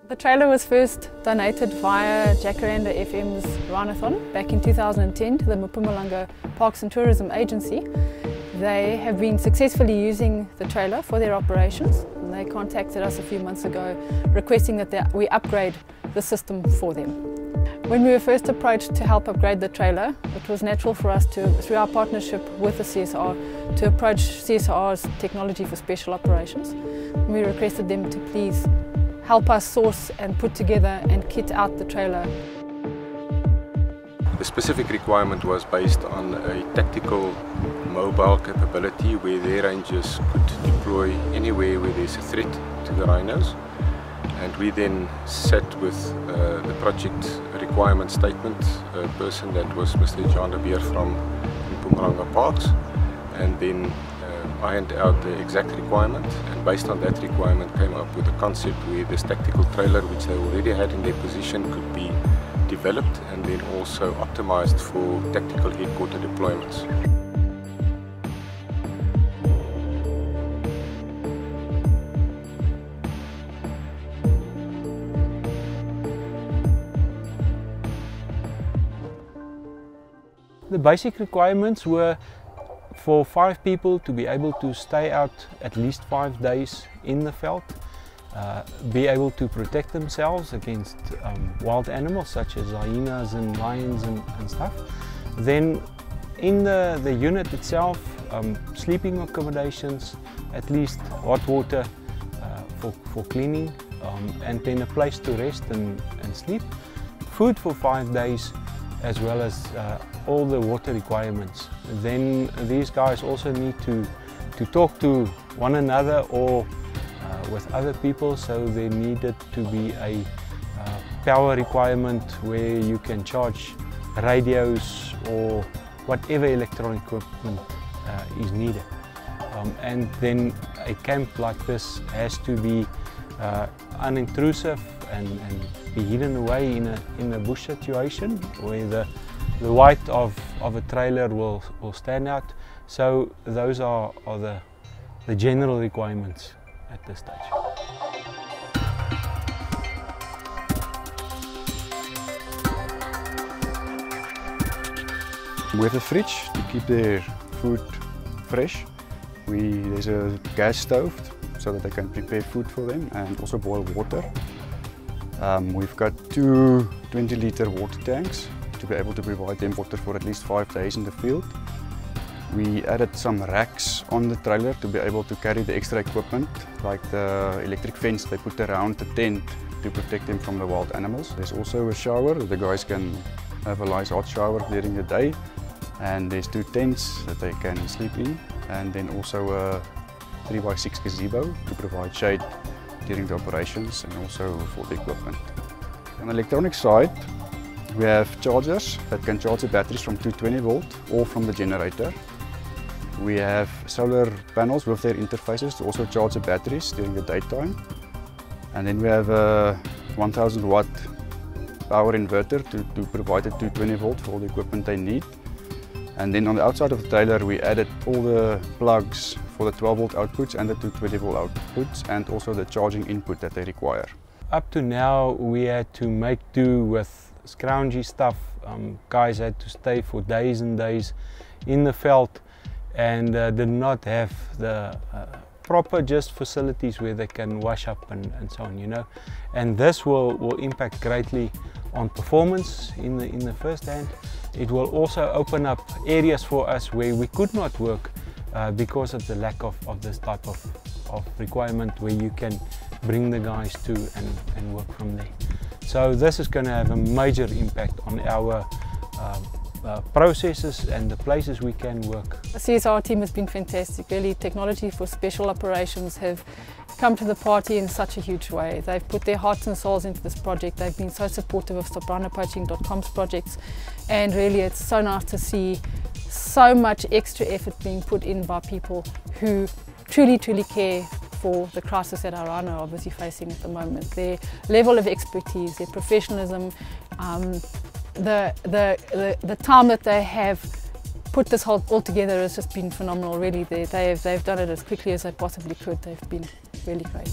The trailer was first donated via Jacaranda FM's Rhinothon back in 2010 to the Mpumalanga Parks and Tourism Agency. They have been successfully using the trailer for their operations, and they contacted us a few months ago requesting that we upgrade the system for them. When we were first approached to help upgrade the trailer, it was natural for us to, through our partnership with the CSIR, to approach CSIR's Technology for Special Operations. We requested them to please help us source and put together and kit out the trailer. The specific requirement was based on a tactical mobile capability where their rangers could deploy anywhere where there's a threat to the rhinos. And we then sat with the project requirement statement person, that was Mr. John de Beer from Mpumalanga Parks, and then ironed out the exact requirement, and based on that requirement came up with a concept where this tactical trailer, which they already had in their position, could be developed and then also optimized for tactical headquarter deployments. The basic requirements were for 5 people to be able to stay out at least 5 days in the veld, be able to protect themselves against wild animals such as hyenas and lions and stuff. Then in the unit itself, sleeping accommodations, at least hot water for cleaning, and then a place to rest and sleep. Food for 5 days, as well as all the water requirements. Then these guys also need to talk to one another or with other people, so there needed to be a power requirement where you can charge radios or whatever electronic equipment is needed. And then a camp like this has to be unintrusive and be hidden away in a bush situation where the weight of a trailer will stand out. So those are the general requirements at this stage. With a fridge to keep their food fresh, there's a gas stove so that they can prepare food for them and also boil water. We've got 2 20-litre water tanks to be able to provide them water for at least 5 days in the field. We added some racks on the trailer to be able to carry the extra equipment, like the electric fence they put around the tent to protect them from the wild animals. There's also a shower that the guys can have a nice hot shower during the day, and there's 2 tents that they can sleep in, and then also a 3x6 gazebo to provide shade during the operations and also for the equipment. On the electronic side, we have chargers that can charge the batteries from 220 volt or from the generator. We have solar panels with their interfaces to also charge the batteries during the daytime. And then we have a 1000 watt power inverter to provide the 220 volt for all the equipment they need. And then on the outside of the trailer we added all the plugs for the 12 volt outputs and the 220 volt outputs, and also the charging input that they require. Up to now we had to make do with scroungy stuff. Guys had to stay for days and days in the veld and did not have the proper just facilities where they can wash up and so on, you know. And this will impact greatly on performance in the first hand. It will also open up areas for us where we could not work because of the lack of this type of requirement where you can bring the guys to and work from there. So this is going to have a major impact on our processes and the places we can work. The CSIR team has been fantastic. Really, Technology for Special Operations have come to the party in such a huge way. They've put their hearts and souls into this project. They've been so supportive of counter-poaching.com's projects, and really it's so nice to see so much extra effort being put in by people who truly care for the crisis that our rhino are busy facing at the moment. Their level of expertise, their professionalism, the time that they have put this all together has just been phenomenal. Really, they've done it as quickly as they possibly could. They've been really great.